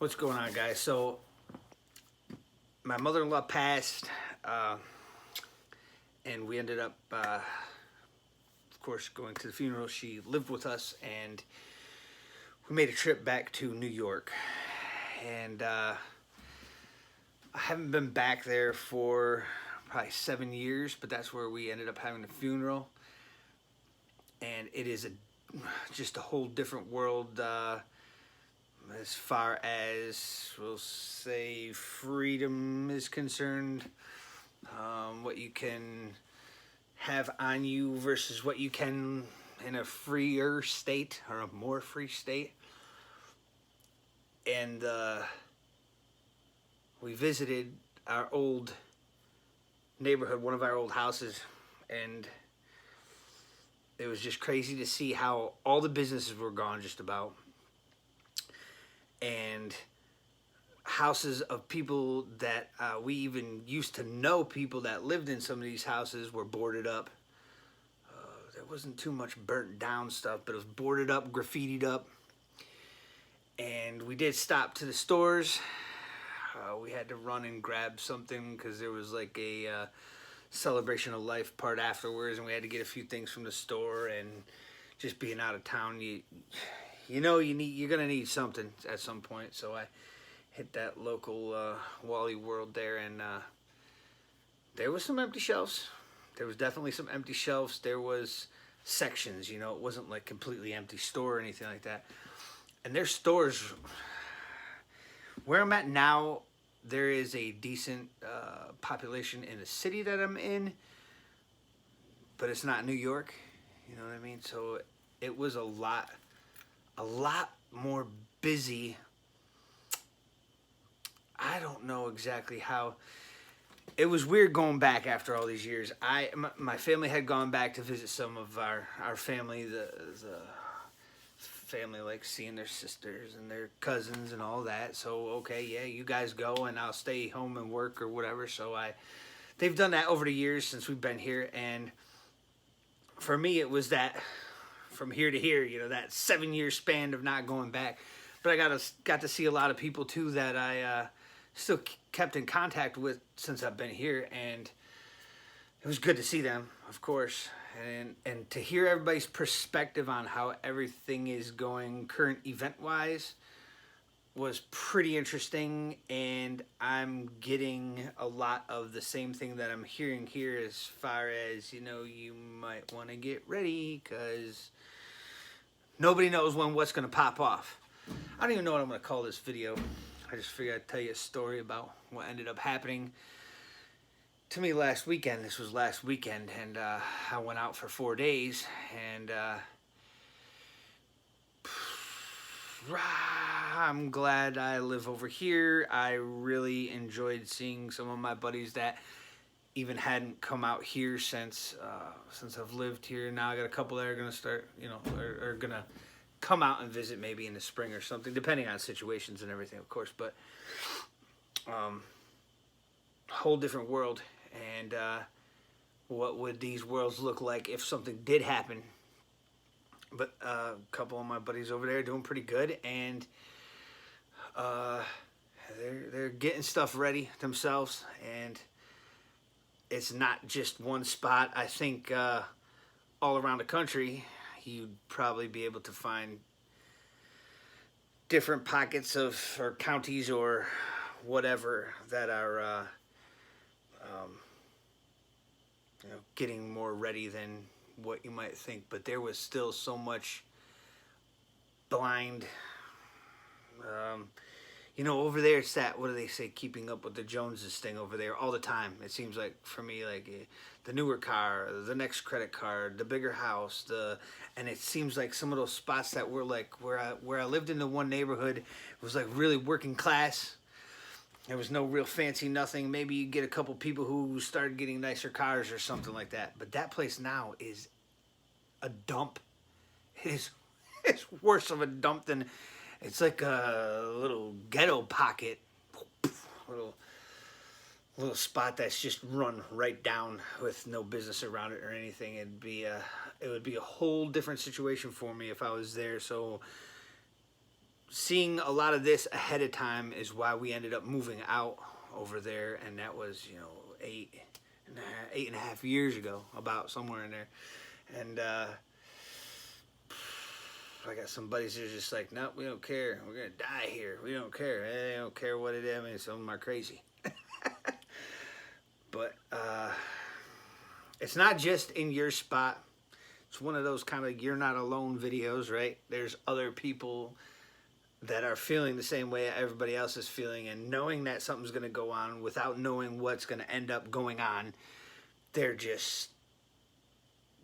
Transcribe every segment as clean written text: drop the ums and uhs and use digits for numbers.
What's going on, guys? So, my mother-in-law passed, and we ended up, of course, going to the funeral. She lived with us, and we made a trip back to New York. And I haven't been back there for probably 7 years, but that's where we ended up having the funeral. And it is just a whole different world. As far as, we'll say, freedom is concerned, what you can have on you versus what you can in a freer state or a more free state. And we visited our old neighborhood, one of our old houses, and it was just crazy to see how all the businesses were gone just about. And houses of people that we even used to know, people that lived in some of these houses, were boarded up. There wasn't too much burnt down stuff, but it was boarded up, graffitied up. And we did stop to the stores. We had to run and grab something because there was like a celebration of life part afterwards, and we had to get a few things from the store. And just being out of town, you're gonna need something at some point. So I hit that local Wally World there, and there was some empty shelves. There was definitely some empty shelves. There was sections, it wasn't like completely empty store or anything like that. And their stores, where I'm at now, there is a decent population in the city that I'm in, but it's not New York. You know what I mean? So it was a lot more busy. I don't know exactly how. It was weird going back after all these years. My family had gone back to visit some of our family. The family likes seeing their sisters and their cousins and all that. So, okay, yeah, you guys go and I'll stay home and work or whatever. So they've done that over the years since we've been here. And for me, it was that from here to here, that 7-year span of not going back. But I got to see a lot of people too that I still kept in contact with since I've been here, and it was good to see them, of course, and to hear everybody's perspective on how everything is going current event-wise was pretty interesting. And I'm getting a lot of the same thing that I'm hearing here, as far as, you might want to get ready because nobody knows when what's going to pop off. I don't even know what I'm going to call this video. I just figured I'd tell you a story about what ended up happening to me last weekend. This was last weekend, and I went out for 4 days, and I'm glad I live over here. I really enjoyed seeing some of my buddies that even hadn't come out here since I've lived here. Now I got a couple that are going to start, are going to come out and visit maybe in the spring or something, depending on situations and everything, of course. But whole different world. And what would these worlds look like if something did happen? But a couple of my buddies over there are doing pretty good, and they're getting stuff ready themselves. And it's not just one spot. I think all around the country, you'd probably be able to find different pockets or counties or whatever that are getting more ready than what you might think. But there was still so much blind, over there. It's that, what do they say, keeping up with the Joneses thing over there all the time. It seems like, for me, like the newer car, the next credit card, the bigger house, and it seems like some of those spots that were like where I lived in the one neighborhood, it was like really working class. There was no real fancy nothing. Maybe you get a couple people who started getting nicer cars or something like that. But that place now is a dump. It's worse of a dump than, it's like a little ghetto pocket, little spot that's just run right down with no business around it or anything. It would be a whole different situation for me if I was there. So seeing a lot of this ahead of time is why we ended up moving out over there, and that was, you know, 8.5 years ago, about somewhere in there. And I got some buddies that are just like, no, we don't care. We're gonna die here. We don't care. They don't care what it is. I mean, some of them are crazy. But it's not just in your spot. It's one of those kind of you're not alone videos, right? There's other people that are feeling the same way everybody else is feeling, and knowing that something's going to go on without knowing what's going to end up going on, they're just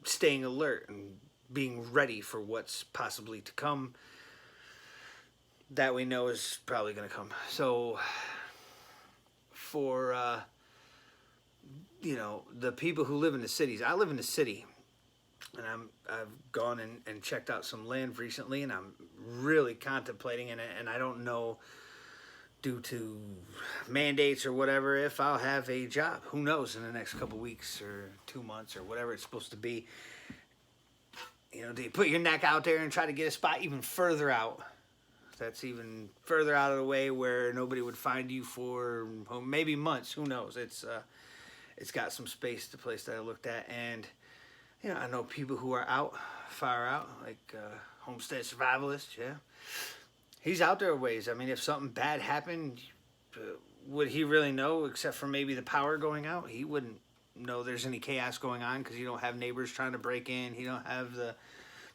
staying alert and being ready for what's possibly to come that we know is probably going to come. So for you know, the people who live in the cities, I live in the city, and I've gone and checked out some land recently, and I'm really contemplating, and I don't know, due to mandates or whatever, if I'll have a job. Who knows, in the next couple weeks or 2 months or whatever it's supposed to be. You know, do you put your neck out there and try to get a spot even further out? That's even further out of the way where nobody would find you for maybe months. Who knows? It's got some space, the place that I looked at, and you know, I know people who are out, far out, like Homestead Survivalist, yeah. He's out there a ways. I mean, if something bad happened, would he really know, except for maybe the power going out? He wouldn't know there's any chaos going on because you don't have neighbors trying to break in. You don't have the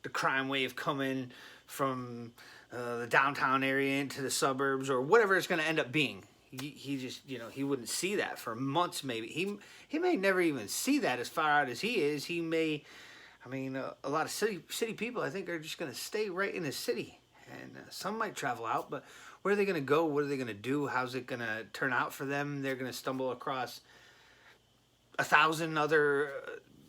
crime wave coming from the downtown area into the suburbs or whatever it's going to end up being. He just, you know, he wouldn't see that for months maybe. He may never even see that as far out as he is. He may, I mean, a lot of city people, I think, are just going to stay right in the city. And some might travel out, but where are they going to go? What are they going to do? How's it going to turn out for them? They're going to stumble across 1,000 other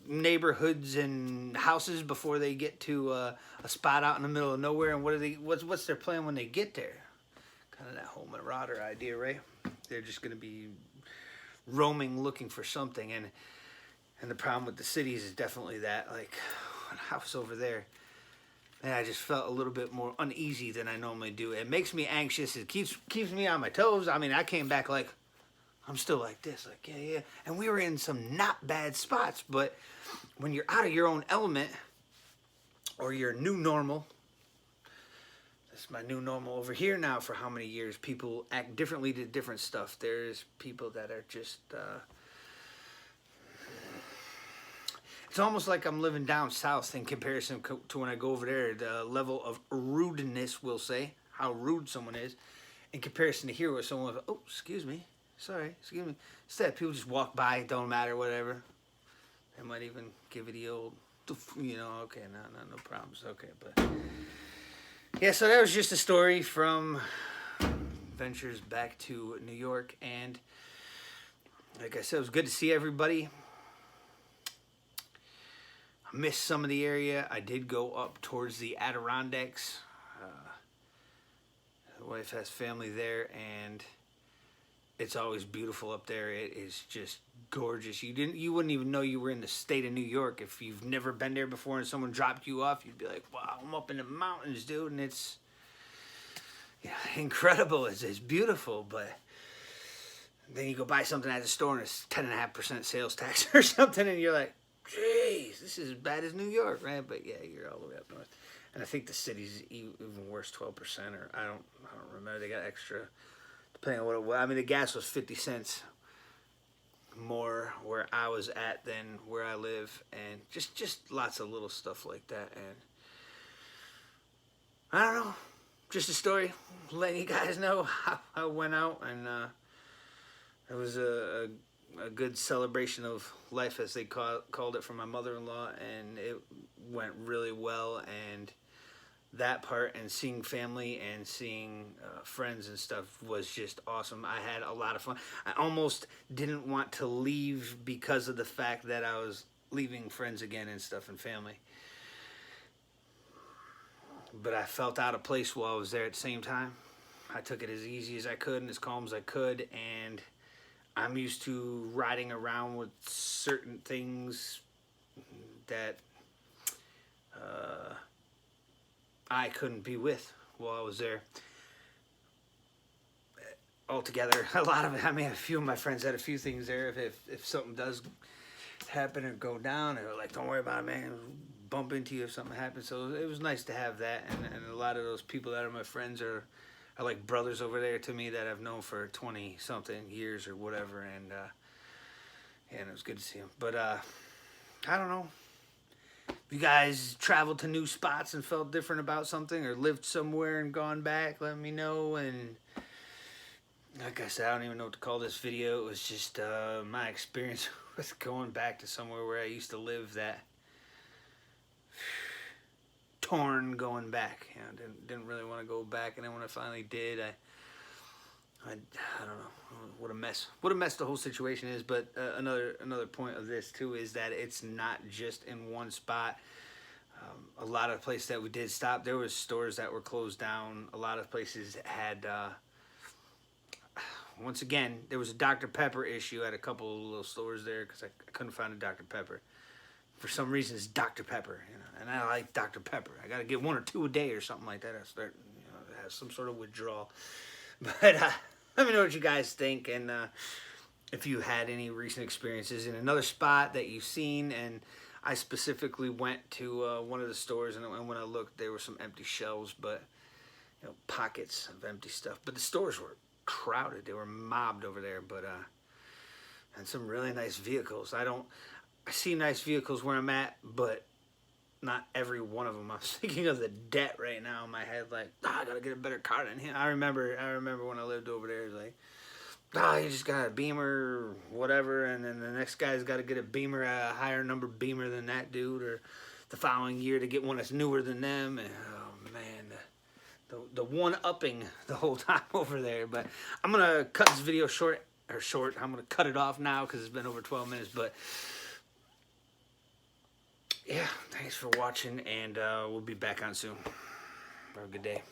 neighborhoods and houses before they get to a spot out in the middle of nowhere. And what's their plan when they get there? Kind of that whole Marauder idea, right? They're just going to be roaming, looking for something. And the problem with the cities is definitely that. Like, when I was over there, and I just felt a little bit more uneasy than I normally do. It makes me anxious. It keeps me on my toes. I mean, I came back like, I'm still like this, like, yeah. And we were in some not bad spots, but when you're out of your own element, or your new normal, that's my new normal over here now for how many years, people act differently to different stuff. There's people that are just, it's almost like I'm living down south in comparison to when I go over there. The level of rudeness, we'll say, how rude someone is, in comparison to here where someone goes, oh, excuse me. Sorry, excuse me. Instead, people just walk by, it don't matter, whatever. They might even give you the old, you know, okay, no problems, okay. But yeah, so that was just a story from Ventures back to New York, and like I said, it was good to see everybody. I missed some of the area. I did go up towards the Adirondacks. The wife has family there, and it's always beautiful up there. It is just gorgeous. You wouldn't even know you were in the state of New York if you've never been there before and someone dropped you off. You'd be like, wow, I'm up in the mountains, dude. And it's, yeah, incredible. It's beautiful. But then you go buy something at the store and it's 10.5% sales tax or something. And you're like, jeez, this is as bad as New York, right? But yeah, you're all the way up north. And I think the city's even worse, 12%, or I don't remember. They got extra, depending on what it was. I mean, the gas was 50 cents more where I was at than where I live, and just lots of little stuff like that. And I don't know, just a story, letting you guys know how I went out, and it was a good celebration of life, as they called it, for my mother-in-law, and it went really well. And that part, and seeing family and seeing friends and stuff, was just awesome. I had a lot of fun. I almost didn't want to leave because of the fact that I was leaving friends again and stuff, and family. But I felt out of place while I was there at the same time. I took it as easy as I could and as calm as I could, and I'm used to riding around with certain things that I couldn't be with while I was there. altogether, a lot of it. I mean, a few of my friends had a few things there. If something does happen or go down, they're like, "Don't worry about it, man. Bump into you if something happens." So it was nice to have that, and a lot of those people that are my friends are like brothers over there to me that I've known for 20 something years or whatever, and it was good to see them. But I don't know. If you guys traveled to new spots and felt different about something, or lived somewhere and gone back, let me know. And like I said, I don't even know what to call this video. It was just my experience with going back to somewhere where I used to live. That torn going back. You know, didn't really want to go back, and then when I finally did, I don't know what a mess the whole situation is. But another point of this too is that it's not just in one spot. A lot of places that we did stop, there was stores that were closed down. A lot of places had once again, there was a Dr. Pepper issue at a couple of little stores there because I couldn't find a Dr. Pepper. For some reason, it's Dr. Pepper, you know, and I like Dr. Pepper. I got to get 1 or 2 a day or something like that. I start, you know, have some sort of withdrawal. But let me know what you guys think, and if you had any recent experiences in another spot that you've seen. And I specifically went to one of the stores, and when I looked, there were some empty shelves, but you know, pockets of empty stuff. But the stores were crowded; they were mobbed over there. But and some really nice vehicles. I see nice vehicles where I'm at, but not every one of them. I'm thinking of the debt right now in my head. Like, I gotta get a better car than him. I remember when I lived over there. It was like, you just got a Beamer, whatever, and then the next guy's got to get a Beamer, a higher number Beamer than that dude, or the following year to get one that's newer than them. And oh man, the one upping the whole time over there. But I'm gonna cut this video short. I'm gonna cut it off now because it's been over 12 minutes. But yeah, thanks for watching, and we'll be back on soon. Have a good day.